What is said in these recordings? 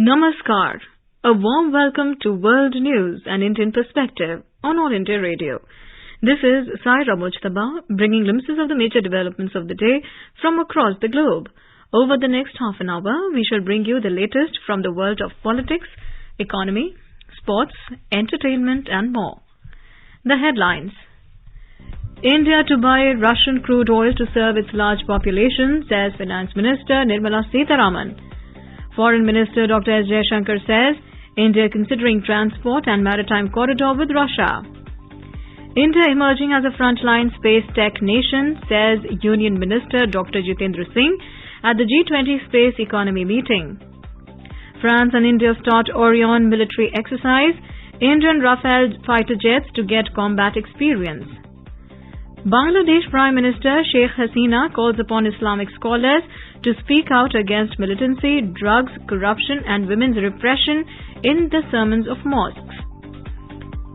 Namaskar. A warm welcome to World News and Indian Perspective on All India Radio. This is Saira Mujtaba bringing glimpses of the major developments of the day from across the globe. Over the next half an hour, we shall bring you the latest from the world of politics, economy, sports, entertainment and more. The headlines. India to buy Russian crude oil to serve its large population, says Finance Minister Nirmala Sitharaman. Foreign Minister Dr. S. Jaishankar says India considering transport and maritime corridor with Russia. India emerging as a frontline space tech nation, says Union Minister Dr. Jitendra Singh at the G20 Space Economy meeting. France and India start Orion military exercise, Indian Rafale fighter jets to get combat experience. Bangladesh Prime Minister Sheikh Hasina calls upon Islamic scholars to speak out against militancy, drugs, corruption and women's repression in the sermons of mosques.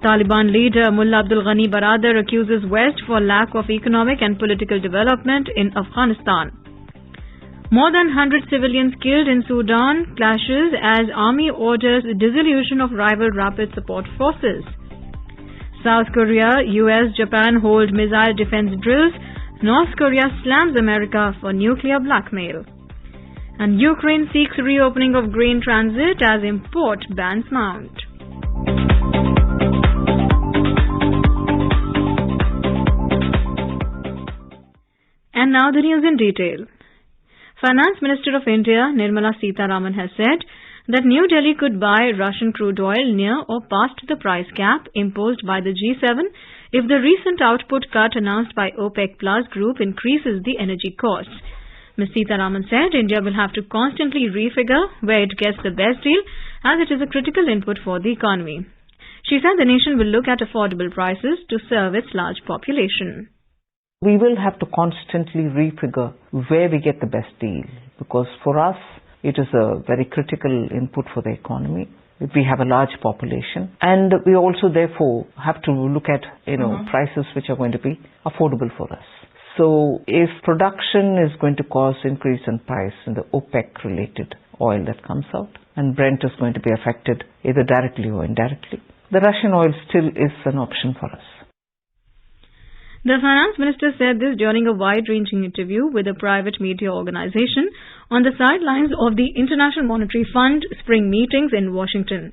Taliban leader Mullah Abdul Ghani Baradar accuses West for lack of economic and political development in Afghanistan. More than 100 civilians killed in Sudan clashes as army orders dissolution of rival rapid support forces. South Korea, US, Japan hold missile defense drills. North Korea slams America for nuclear blackmail. And Ukraine seeks reopening of grain transit as import bans mount. And now the news in detail. Finance Minister of India Nirmala Sitharaman has said that New Delhi could buy Russian crude oil near or past the price cap imposed by the G7 if the recent output cut announced by OPEC Plus group increases the energy costs. Ms. Sitharaman said India will have to constantly refigure where it gets the best deal as it is a critical input for the economy. She said the nation will look at affordable prices to serve its large population. We will have to constantly refigure where we get the best deal because for us it is a very critical input for the economy. We have a large population and we also therefore have to look at prices which are going to be affordable for us. So if production is going to cause increase in price in the OPEC related oil that comes out and Brent is going to be affected either directly or indirectly, the Russian oil still is an option for us. The Finance Minister said this during a wide-ranging interview with a private media organization on the sidelines of the International Monetary Fund spring meetings in Washington.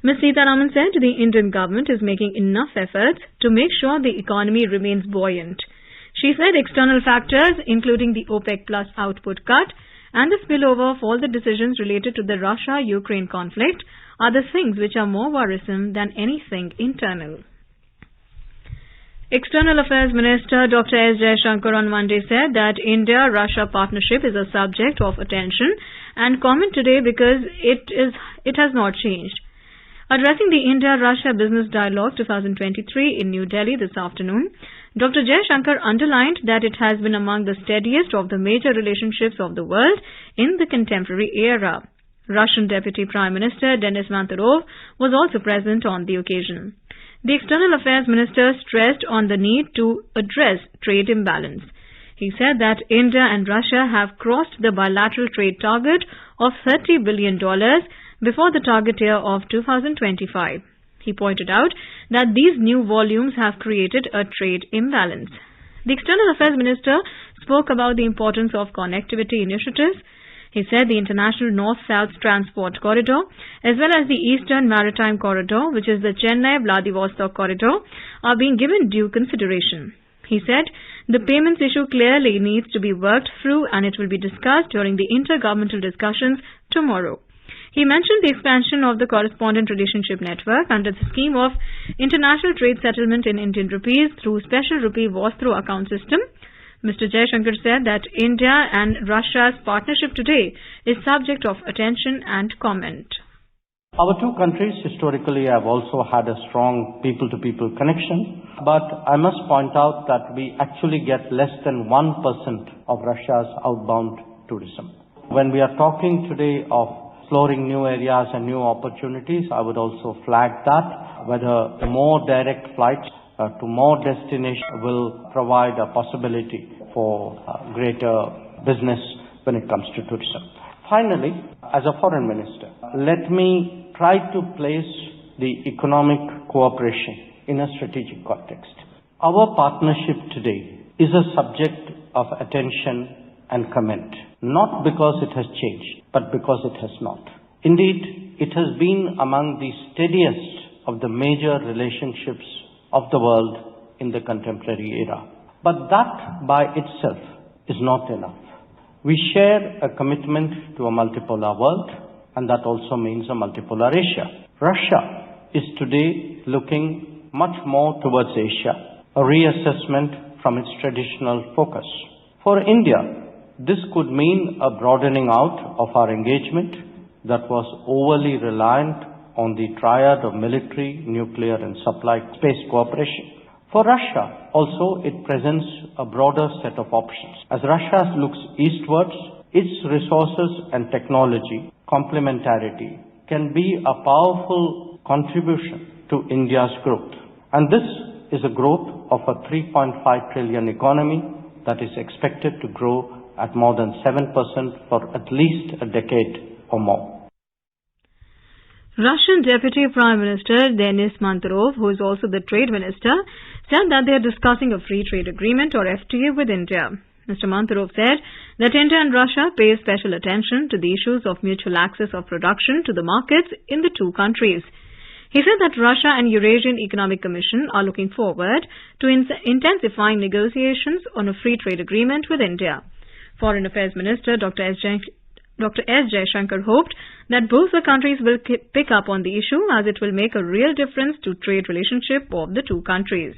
Ms. Sitharaman said the Indian government is making enough efforts to make sure the economy remains buoyant. She said external factors, including the OPEC Plus output cut and the spillover of all the decisions related to the Russia-Ukraine conflict, are the things which are more worrisome than anything internal. External Affairs Minister Dr. S. Jaishankar on Monday said that India-Russia partnership is a subject of attention and comment today because it has not changed. Addressing the India-Russia Business Dialogue 2023 in New Delhi this afternoon, Dr. Jaishankar underlined that it has been among the steadiest of the major relationships of the world in the contemporary era. Russian Deputy Prime Minister Denis Manturov was also present on the occasion. The External Affairs Minister stressed on the need to address trade imbalance. He said that India and Russia have crossed the bilateral trade target of $30 billion before the target year of 2025. He pointed out that these new volumes have created a trade imbalance. The External Affairs Minister spoke about the importance of connectivity initiatives. He said the International North-South Transport Corridor as well as the Eastern Maritime Corridor, which is the Chennai-Vladivostok Corridor, are being given due consideration. He said the payments issue clearly needs to be worked through and it will be discussed during the intergovernmental discussions tomorrow. He mentioned the expansion of the Correspondent Relationship Network under the scheme of International Trade Settlement in Indian Rupees through Special Rupee Walk-through Account System. Mr. Jaishankar said that India and Russia's partnership today is subject of attention and comment. Our two countries historically have also had a strong people-to-people connection, but I must point out that we actually get less than 1% of Russia's outbound tourism. When we are talking today of exploring new areas and new opportunities, I would also flag that whether more direct flights to more destinations will provide a possibility for greater business when it comes to tourism. Finally, as a foreign minister, let me try to place the economic cooperation in a strategic context. Our partnership today is a subject of attention and comment, not because it has changed, but because it has not. Indeed, it has been among the steadiest of the major relationships of the world in the contemporary era. But that by itself is not enough. We share a commitment to a multipolar world, and that also means a multipolar Asia. Russia is today looking much more towards Asia, a reassessment from its traditional focus. For India, this could mean a broadening out of our engagement that was overly reliant on the triad of military, nuclear and supply space cooperation. For Russia, also, it presents a broader set of options. As Russia looks eastwards, its resources and technology complementarity can be a powerful contribution to India's growth. And this is a growth of a 3.5 trillion economy that is expected to grow at more than 7% for at least a decade or more. Russian Deputy Prime Minister Denis Manturov, who is also the Trade Minister, said that they are discussing a free trade agreement or FTA with India. Mr. Manturov said that India and Russia pay special attention to the issues of mutual access of production to the markets in the two countries. He said that Russia and Eurasian Economic Commission are looking forward to intensifying negotiations on a free trade agreement with India. Foreign Affairs Minister Dr. S. Jaishankar hoped that both the countries will pick up on the issue as it will make a real difference to trade relationship of the two countries.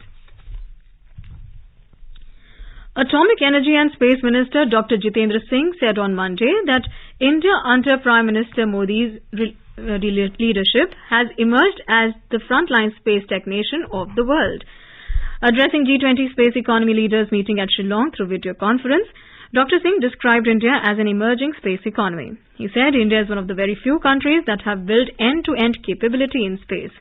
Atomic Energy and Space Minister Dr. Jitendra Singh said on Monday that India under Prime Minister Modi's leadership has emerged as the frontline space technician of the world. Addressing G20 space economy leaders meeting at Shillong through video conference, Dr. Singh described India as an emerging space economy. He said India is one of the very few countries that have built end-to-end capability in space.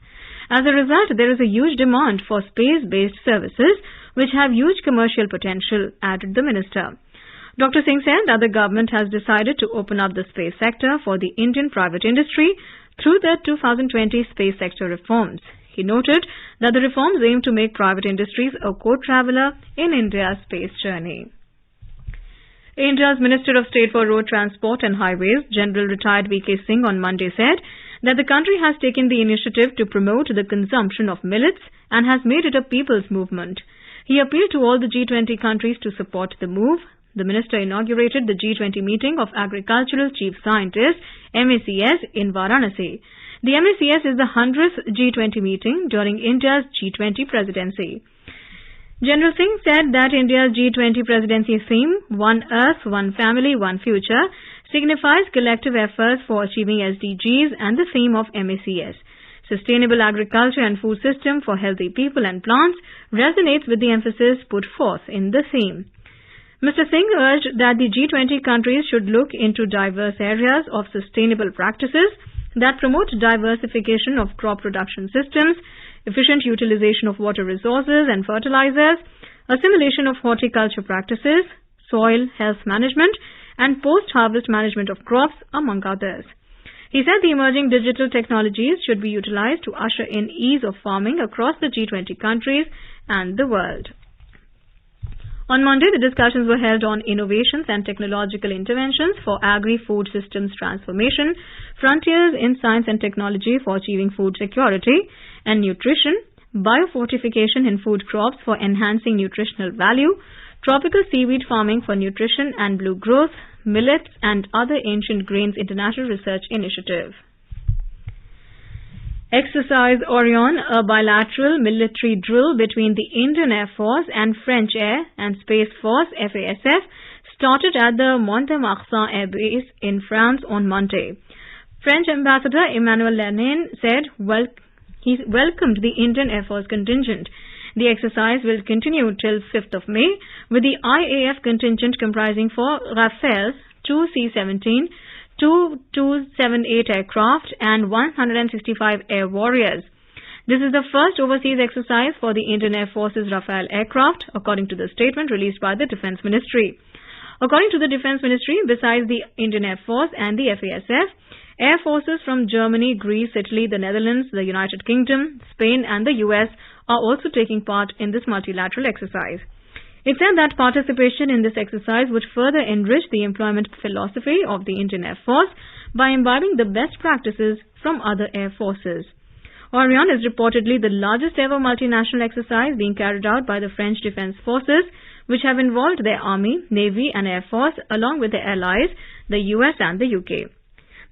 As a result, there is a huge demand for space-based services which have huge commercial potential, added the minister. Dr. Singh said that the government has decided to open up the space sector for the Indian private industry through the 2020 space sector reforms. He noted that the reforms aim to make private industries a co-traveler in India's space journey. India's Minister of State for Road Transport and Highways, General Retired V.K. Singh, on Monday said that the country has taken the initiative to promote the consumption of millets and has made it a people's movement. He appealed to all the G20 countries to support the move. The minister inaugurated the G20 meeting of Agricultural Chief Scientists, MACS, in Varanasi. The MACS is the 100th G20 meeting during India's G20 presidency. General Singh said that India's G20 presidency theme, One Earth, One Family, One Future, signifies collective efforts for achieving SDGs and the theme of MACS. Sustainable agriculture and food system for healthy people and plants resonates with the emphasis put forth in the theme. Mr. Singh urged that the G20 countries should look into diverse areas of sustainable practices that promote diversification of crop production systems, efficient utilization of water resources and fertilizers, assimilation of horticulture practices, soil health management, and post-harvest management of crops, among others. He said the emerging digital technologies should be utilized to usher in ease of farming across the G20 countries and the world. On Monday, the discussions were held on innovations and technological interventions for agri-food systems transformation, frontiers in science and technology for achieving food security and nutrition, biofortification in food crops for enhancing nutritional value, tropical seaweed farming for nutrition and blue growth, millets and other ancient grains international research initiative. Exercise Orion, a bilateral military drill between the Indian Air Force and French Air and Space Force FASF, started at the Mont-de-Marsan Air Base in France on Monday. French Ambassador Emmanuel Lenin said he welcomed the Indian Air Force contingent. The exercise will continue till 5th of May, with the IAF contingent comprising 4 Rafales, 2 C-17, 2 278 aircraft and 165 air warriors. This is the first overseas exercise for the Indian Air Force's Rafale aircraft, according to the statement released by the Defence Ministry. According to the Defence Ministry, besides the Indian Air Force and the FASF, Air forces from Germany, Greece, Italy, the Netherlands, the United Kingdom, Spain and the US are also taking part in this multilateral exercise. It said that participation in this exercise would further enrich the employment philosophy of the Indian Air Force by imbibing the best practices from other air forces. Orion is reportedly the largest ever multinational exercise being carried out by the French Defence Forces, which have involved their Army, Navy and Air Force along with their allies, the US and the UK.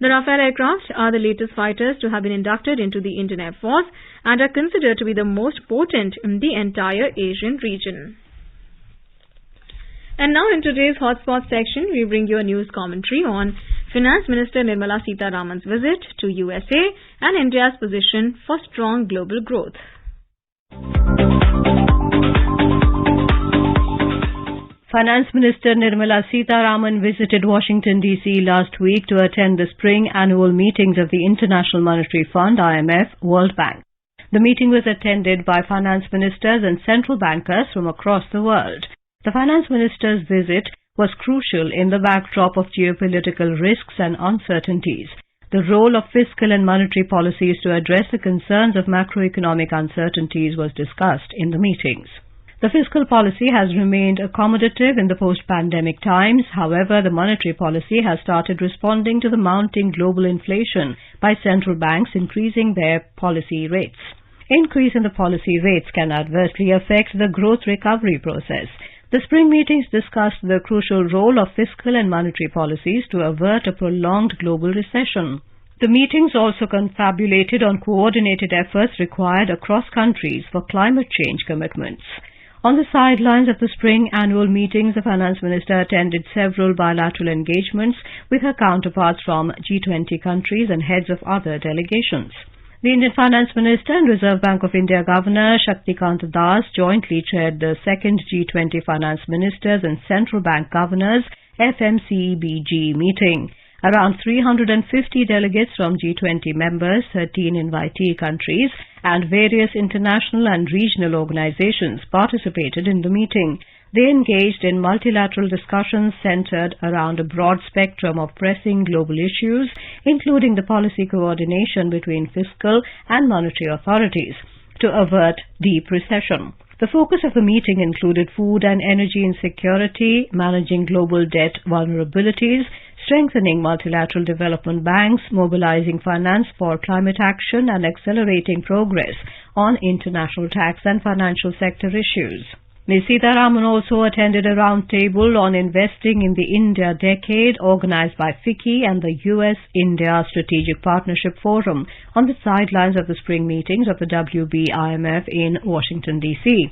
The Rafale aircraft are the latest fighters to have been inducted into the Indian Air Force and are considered to be the most potent in the entire Asian region. And now in today's Hotspot section, we bring you a news commentary on Finance Minister Nirmala Sitharaman's visit to USA and India's position for strong global growth. Finance Minister Nirmala Sitharaman visited Washington, D.C. last week to attend the spring annual meetings of the International Monetary Fund, IMF, World Bank. The meeting was attended by finance ministers and central bankers from across the world. The finance minister's visit was crucial in the backdrop of geopolitical risks and uncertainties. The role of fiscal and monetary policies to address the concerns of macroeconomic uncertainties was discussed in the meetings. The fiscal policy has remained accommodative in the post-pandemic times. However, the monetary policy has started responding to the mounting global inflation by central banks increasing their policy rates. Increase in the policy rates can adversely affect the growth recovery process. The spring meetings discussed the crucial role of fiscal and monetary policies to avert a prolonged global recession. The meetings also confabulated on coordinated efforts required across countries for climate change commitments. On the sidelines of the spring annual meetings, the finance minister attended several bilateral engagements with her counterparts from G20 countries and heads of other delegations. The Indian Finance Minister and Reserve Bank of India Governor Shaktikant Das jointly chaired the second G20 Finance Ministers and Central Bank Governors FMCBG meeting. Around 350 delegates from G20 members, 13 invitee countries, and various international and regional organizations participated in the meeting. They engaged in multilateral discussions centered around a broad spectrum of pressing global issues, including the policy coordination between fiscal and monetary authorities to avert deep recession. The focus of the meeting included food and energy insecurity, managing global debt vulnerabilities, strengthening multilateral development banks, mobilizing finance for climate action, and accelerating progress on international tax and financial sector issues. Ms. Sitharaman also attended a roundtable on investing in the India Decade organized by FICCI and the US-India Strategic Partnership Forum on the sidelines of the spring meetings of the WB-IMF in Washington, D.C.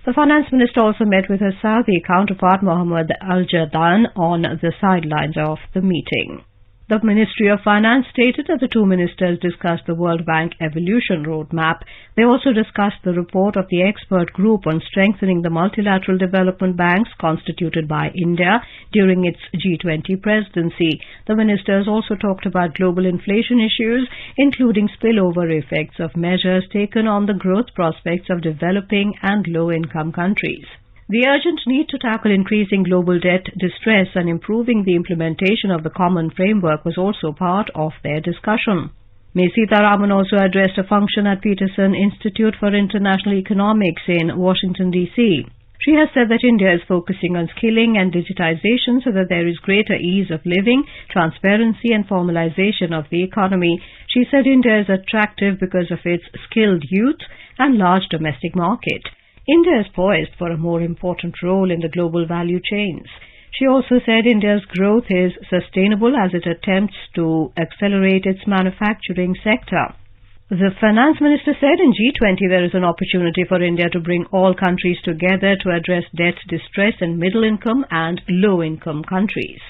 The finance minister also met with her Saudi counterpart Mohammed Al-Jadaan on the sidelines of the meeting. The Ministry of Finance stated that the two ministers discussed the World Bank Evolution Roadmap. They also discussed the report of the expert group on strengthening the multilateral development banks constituted by India during its G20 presidency. The ministers also talked about global inflation issues, including spillover effects of measures taken on the growth prospects of developing and low-income countries. The urgent need to tackle increasing global debt distress and improving the implementation of the common framework was also part of their discussion. Ms. Sitharaman also addressed a function at Peterson Institute for International Economics in Washington, D.C. She has said that India is focusing on skilling and digitization so that there is greater ease of living, transparency and formalization of the economy. She said India is attractive because of its skilled youth and large domestic market. India is poised for a more important role in the global value chains. She also said India's growth is sustainable as it attempts to accelerate its manufacturing sector. The finance minister said in G20 there is an opportunity for India to bring all countries together to address debt distress in middle-income and low-income countries.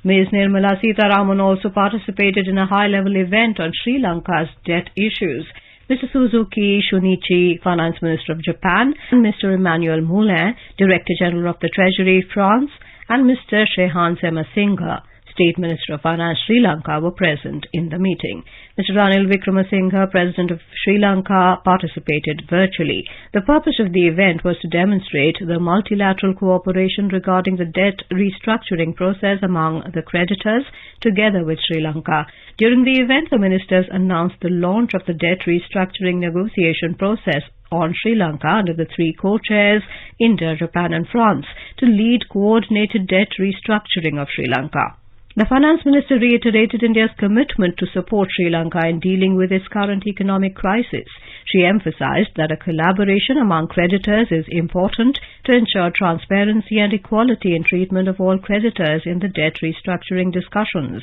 Ms. Nirmala Sitharaman also participated in a high-level event on Sri Lanka's debt issues. Mr. Suzuki Shunichi, Finance Minister of Japan, and Mr. Emmanuel Moulin, Director General of the Treasury, France, and Mr. Shehan Singh, State Minister of Finance Sri Lanka were present in the meeting. Mr. Ranil Wickremesinghe, President of Sri Lanka, participated virtually. The purpose of the event was to demonstrate the multilateral cooperation regarding the debt restructuring process among the creditors, together with Sri Lanka. During the event, the ministers announced the launch of the debt restructuring negotiation process on Sri Lanka under the three co-chairs, India, Japan and France, to lead coordinated debt restructuring of Sri Lanka. The Finance Minister reiterated India's commitment to support Sri Lanka in dealing with its current economic crisis. She emphasized that a collaboration among creditors is important to ensure transparency and equality in treatment of all creditors in the debt restructuring discussions.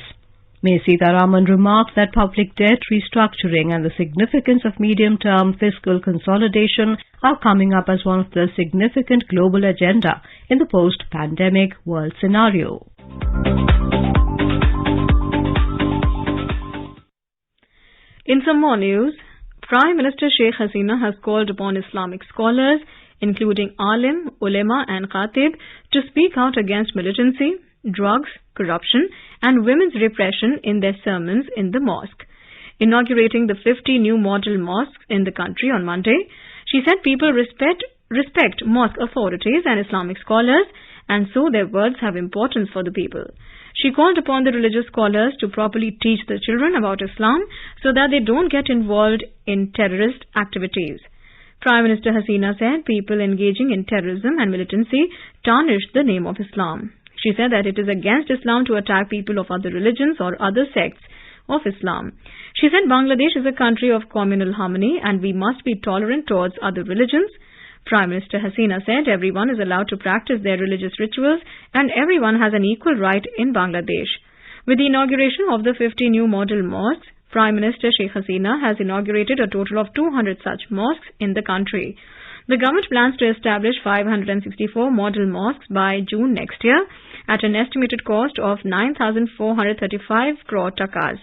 Ms. Sitharaman remarked that public debt restructuring and the significance of medium-term fiscal consolidation are coming up as one of the significant global agenda in the post-pandemic world scenario. In some more news, Prime Minister Sheikh Hasina has called upon Islamic scholars, including alim, ulema and khatib, to speak out against militancy, drugs, corruption and women's repression in their sermons in the mosque. Inaugurating the 50 new model mosques in the country on Monday, she said people respect mosque authorities and Islamic scholars, and so their words have importance for the people. She called upon the religious scholars to properly teach the children about Islam so that they don't get involved in terrorist activities. Prime Minister Hasina said people engaging in terrorism and militancy tarnish the name of Islam. She said that it is against Islam to attack people of other religions or other sects of Islam. She said Bangladesh is a country of communal harmony and we must be tolerant towards other religions. Prime Minister Hasina said everyone is allowed to practice their religious rituals and everyone has an equal right in Bangladesh. With the inauguration of the 50 new model mosques, Prime Minister Sheikh Hasina has inaugurated a total of 200 such mosques in the country. The government plans to establish 564 model mosques by June next year at an estimated cost of 9,435 crore takas.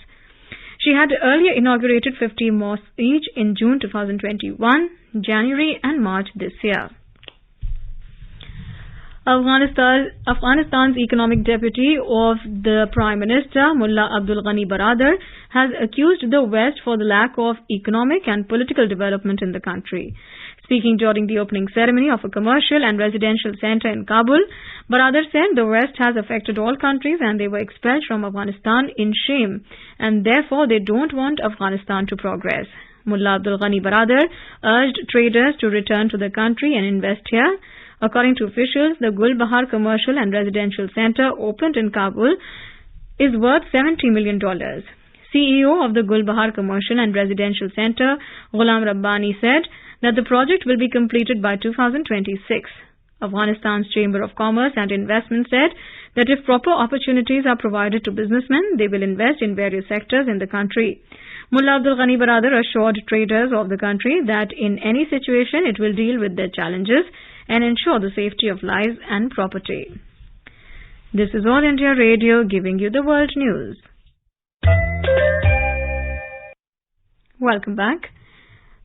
She had earlier inaugurated 50 mosques each in June 2021, January and March this year. Afghanistan's economic deputy of the Prime Minister, Mullah Abdul Ghani Baradar, has accused the West for the lack of economic and political development in the country. Speaking during the opening ceremony of a commercial and residential center in Kabul, Baradar said the West has affected all countries and they were expelled from Afghanistan in shame and therefore they don't want Afghanistan to progress. Mullah Abdul Ghani Baradar urged traders to return to the country and invest here. According to officials, the Gul Bahar Commercial and Residential Center opened in Kabul is worth $70 million. CEO of the Gul Bahar Commercial and Residential Center, Ghulam Rabbani, said that the project will be completed by 2026. Afghanistan's Chamber of Commerce and Investment said that if proper opportunities are provided to businessmen, they will invest in various sectors in the country. Mullah Abdul Ghani Baradar assured traders of the country that in any situation it will deal with their challenges and ensure the safety of lives and property. This is All India Radio giving you the world news. Welcome back.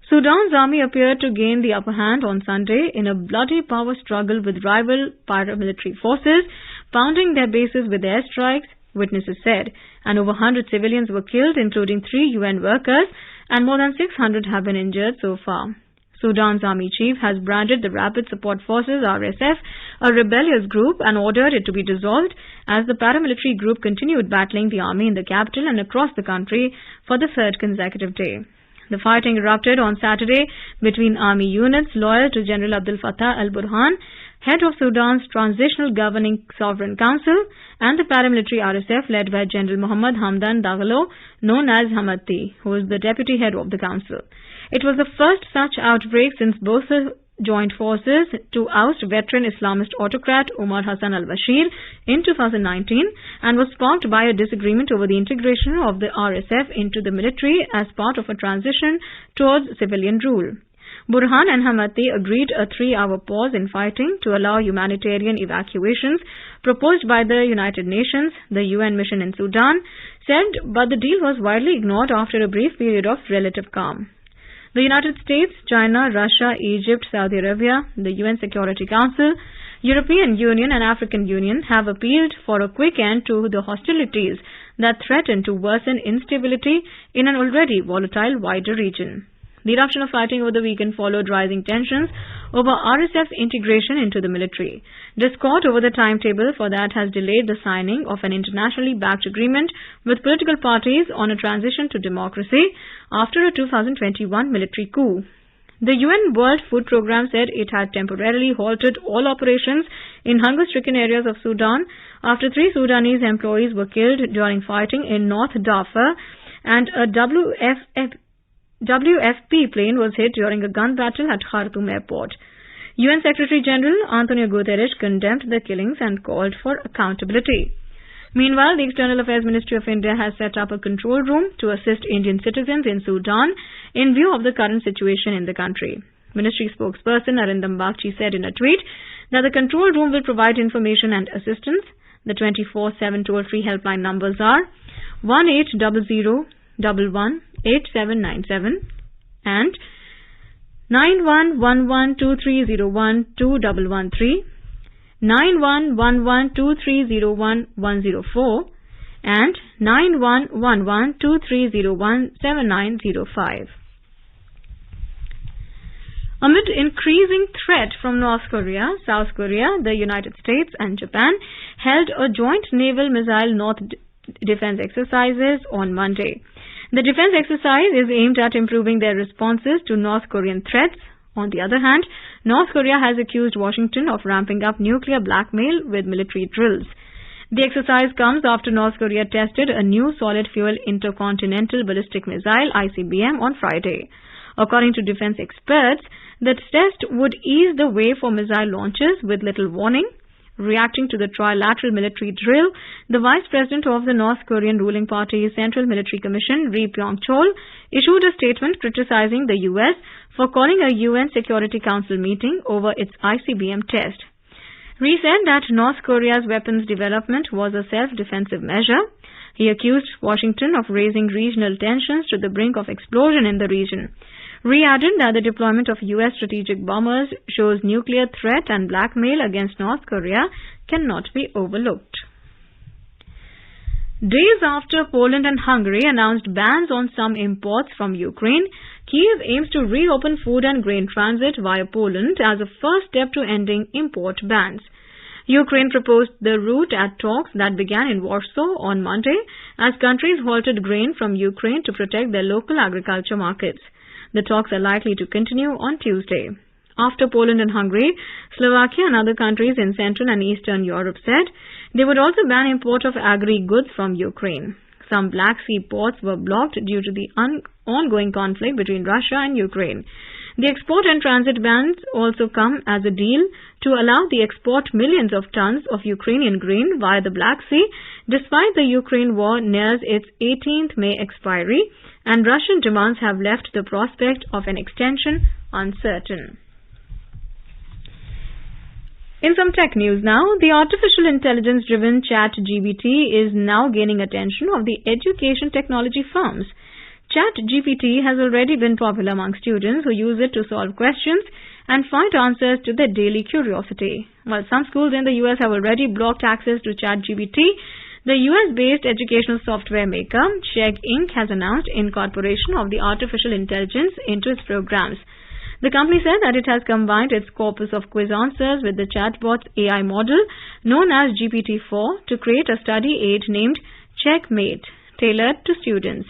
Sudan's army appeared to gain the upper hand on Sunday in a bloody power struggle with rival paramilitary forces, pounding their bases with airstrikes, witnesses said, and over 100 civilians were killed, including 3 UN workers, and more than 600 have been injured so far. Sudan's army chief has branded the Rapid Support Forces RSF a rebellious group and ordered it to be dissolved as the paramilitary group continued battling the army in the capital and across the country for the third consecutive day. The fighting erupted on Saturday between army units loyal to General Abdel Fattah al-Burhan, head of Sudan's Transitional Governing Sovereign Council, and the paramilitary RSF led by General Muhammad Hamdan Dagalo, known as Hamati, who is the deputy head of the council. It was the first such outbreak since both joined forces to oust veteran Islamist autocrat Omar Hassan al-Bashir in 2019 and was sparked by a disagreement over the integration of the RSF into the military as part of a transition towards civilian rule. Burhan and Hamati agreed a 3-hour pause in fighting to allow humanitarian evacuations proposed by the United Nations, the UN mission in Sudan, said, but the deal was widely ignored after a brief period of relative calm. The United States, China, Russia, Egypt, Saudi Arabia, the UN Security Council, European Union and African Union have appealed for a quick end to the hostilities that threaten to worsen instability in an already volatile wider region. The eruption of fighting over the weekend followed rising tensions over RSF's integration into the military. Discord over the timetable for that has delayed the signing of an internationally backed agreement with political parties on a transition to democracy after a 2021 military coup. The UN World Food Programme said it had temporarily halted all operations in hunger-stricken areas of Sudan after 3 Sudanese employees were killed during fighting in North Darfur and a WFP plane was hit during a gun battle at Khartoum airport. UN Secretary-General Antonio Guterres condemned the killings and called for accountability. Meanwhile, the External Affairs Ministry of India has set up a control room to assist Indian citizens in Sudan in view of the current situation in the country. Ministry spokesperson Arindam Bagchi said in a tweet that the control room will provide information and assistance. The 24/7 toll-free helpline numbers are 1800118797 and 911123012113, 911123011104 and 911123017905. Amid increasing threat from North Korea, South Korea, the United States and Japan held a joint naval missile North defense exercises on Monday. The defense exercise is aimed at improving their responses to North Korean threats. On the other hand, North Korea has accused Washington of ramping up nuclear blackmail with military drills. The exercise comes after North Korea tested a new solid-fuel intercontinental ballistic missile ICBM on Friday. According to defense experts, the test would ease the way for missile launches with little warning. Reacting to the trilateral military drill, the Vice President of the North Korean ruling party's Central Military Commission, Ri Pyong-chol, issued a statement criticizing the U.S. for calling a UN Security Council meeting over its ICBM test. Ri said that North Korea's weapons development was a self-defensive measure. He accused Washington of raising regional tensions to the brink of explosion in the region. Ri added that the deployment of U.S. strategic bombers shows nuclear threat and blackmail against North Korea cannot be overlooked. Days after Poland and Hungary announced bans on some imports from Ukraine, Kyiv aims to reopen food and grain transit via Poland as a first step to ending import bans. Ukraine proposed the route at talks that began in Warsaw on Monday as countries halted grain from Ukraine to protect their local agriculture markets. The talks are likely to continue on Tuesday. After Poland and Hungary, Slovakia and other countries in Central and Eastern Europe said they would also ban import of agri-goods from Ukraine. Some Black Sea ports were blocked due to the ongoing conflict between Russia and Ukraine. The export and transit bans also come as a deal to allow the export millions of tons of Ukrainian grain via the Black Sea, despite the Ukraine war nears its 18th May expiry, and Russian demands have left the prospect of an extension uncertain. In some tech news now, the artificial intelligence-driven ChatGPT is now gaining attention of the education technology firms. ChatGPT has already been popular among students who use it to solve questions and find answers to their daily curiosity. While some schools in the US have already blocked access to ChatGPT, the US-based educational software maker Sheikh Inc. has announced incorporation of the artificial intelligence into its programs. The company said that it has combined its corpus of quiz answers with the chatbot's AI model known as GPT-4 to create a study aid named Checkmate, tailored to students.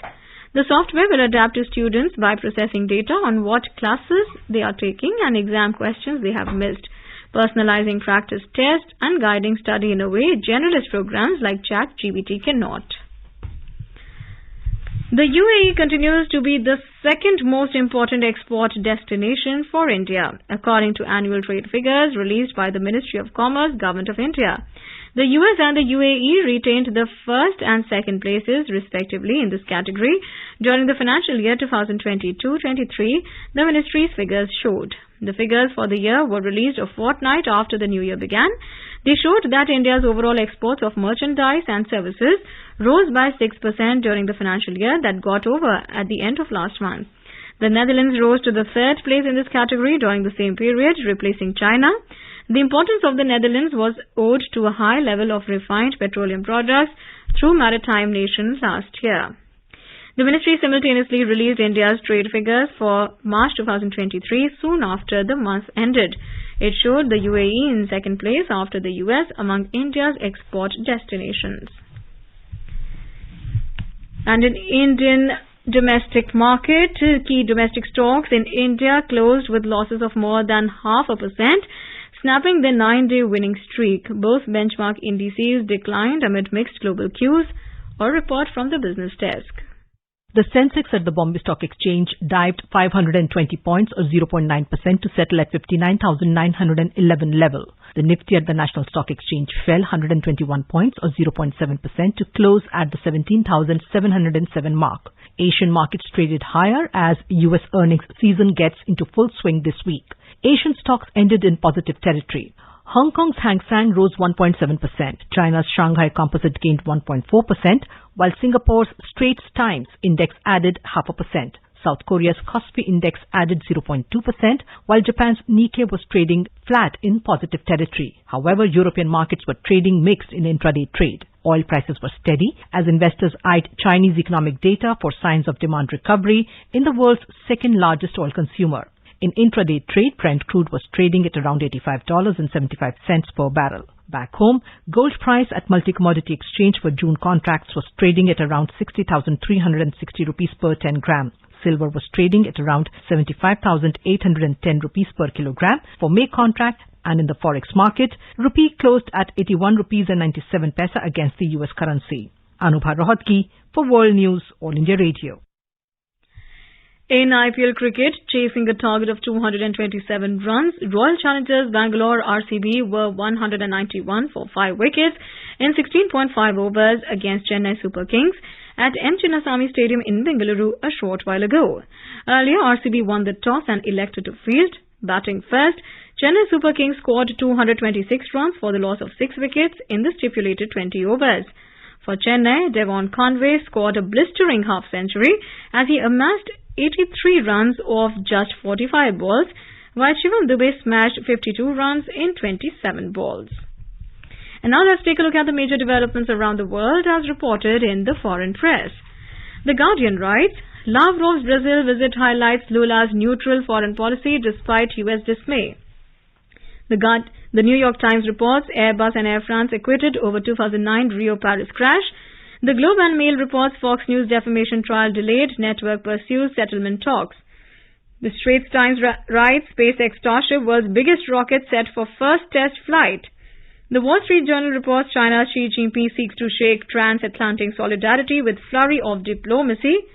The software will adapt to students by processing data on what classes they are taking and exam questions they have missed, personalizing practice tests and guiding study in a way generalist programs like ChatGPT cannot. The UAE continues to be the second most important export destination for India, according to annual trade figures released by the Ministry of Commerce, Government of India. The US and the UAE retained the first and second places, respectively, in this category during the financial year 2022-23, the ministry's figures showed. The figures for the year were released a fortnight after the new year began. They showed that India's overall exports of merchandise and services rose by 6% during the financial year that got over at the end of last month. The Netherlands rose to the third place in this category during the same period, replacing China. The importance of the Netherlands was owed to a high level of refined petroleum products through maritime nations last year. The ministry simultaneously released India's trade figures for March 2023 soon after the month ended. It showed the UAE in second place after the US among India's export destinations. And in Indian domestic market, key domestic stocks in India closed with losses of more than 0.5%, snapping their 9-day winning streak. Both benchmark indices declined amid mixed global cues. A report from the business desk. The Sensex at the Bombay Stock Exchange dived 520 points or 0.9% to settle at 59,911 level. The Nifty at the National Stock Exchange fell 121 points or 0.7% to close at the 17,707 mark. Asian markets traded higher as US earnings season gets into full swing this week. Asian stocks ended in positive territory. Hong Kong's Hang Seng rose 1.7%. China's Shanghai Composite gained 1.4%, while Singapore's Straits Times Index added 0.5%. South Korea's Kospi Index added 0.2%, while Japan's Nikkei was trading flat in positive territory. However, European markets were trading mixed in intraday trade. Oil prices were steady as investors eyed Chinese economic data for signs of demand recovery in the world's second largest oil consumer. In intraday trade, Brent crude was trading at around $85.75 per barrel. Back home, gold price at Multi-Commodity Exchange for June contracts was trading at around 60,360 rupees per 10 gram. Silver was trading at around 75,810 rupees per kilogram for May contract, and in the forex market, rupee closed at 81 rupees and 97 paisa against the US currency. Anubha Rohatgi for World News, All India Radio. In IPL cricket, chasing a target of 227 runs, Royal Challengers Bangalore RCB were 191 for 5 wickets in 16.5 overs against Chennai Super Kings at M. Chinnaswamy Stadium in Bengaluru a short while ago. Earlier, RCB won the toss and elected to field. Batting first, Chennai Super Kings scored 226 runs for the loss of 6 wickets in the stipulated 20 overs. For Chennai, Devon Conway scored a blistering half-century as he amassed 83 runs off just 45 balls, while Shivam Dubey smashed 52 runs in 27 balls. And now let's take a look at the major developments around the world as reported in the foreign press. The Guardian writes, Lavrov's Brazil visit highlights Lula's neutral foreign policy despite US dismay. The New York Times reports Airbus and Air France acquitted over 2009 Rio-Paris crash. The Globe and Mail reports Fox News defamation trial delayed, network pursues settlement talks. The Straits Times writes SpaceX Starship world's biggest rocket set for first test flight. The Wall Street Journal reports China's Xi Jinping seeks to shake transatlantic solidarity with flurry of diplomacy.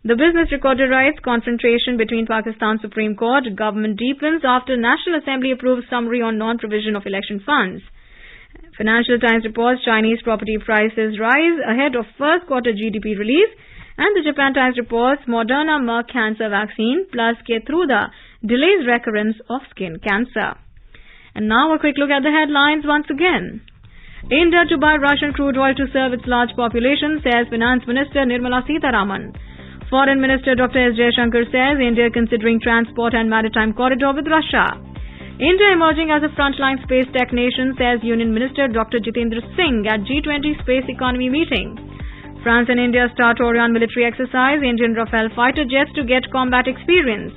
The Business Recorder writes confrontation between Pakistan Supreme Court, government deepens after National Assembly approves summary on non-provision of election funds. Financial Times reports Chinese property prices rise ahead of first quarter GDP release, and the Japan Times reports Moderna Merck cancer vaccine plus Keytruda delays recurrence of skin cancer. And now a quick look at the headlines once again. India to buy Russian crude oil to serve its large population, says Finance Minister Nirmala Sitharaman. Foreign Minister Dr. S. Jaishankar says India considering transport and maritime corridor with Russia. India emerging as a frontline space tech nation, says Union Minister Dr. Jitendra Singh at G20 Space Economy meeting. France and India start Orion military exercise, Indian Rafale fighter jets to get combat experience.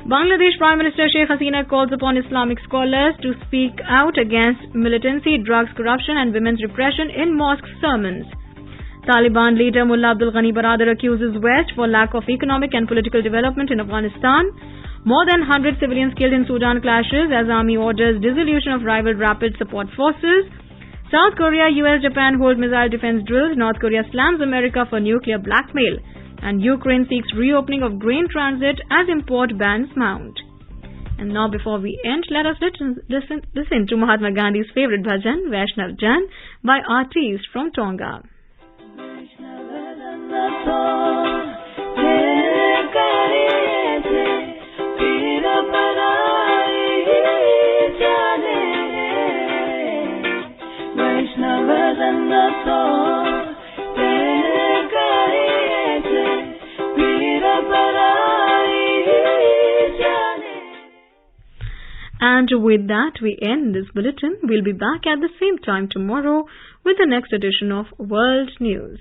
Bangladesh Prime Minister Sheikh Hasina calls upon Islamic scholars to speak out against militancy, drugs, corruption and women's repression in mosque sermons. Taliban leader Mullah Abdul Ghani Baradar accuses West for lack of economic and political development in Afghanistan. More than 100 civilians killed in Sudan clashes as army orders dissolution of rival rapid support forces. South Korea, US, Japan hold missile defense drills. North Korea slams America for nuclear blackmail. And Ukraine seeks reopening of grain transit as import bans mount. And now before we end, let us listen to Mahatma Gandhi's favorite bhajan, Vaishnav Jan, by artists from Tonga. And with that, we end this bulletin. We'll be back at the same time tomorrow with the next edition of World News.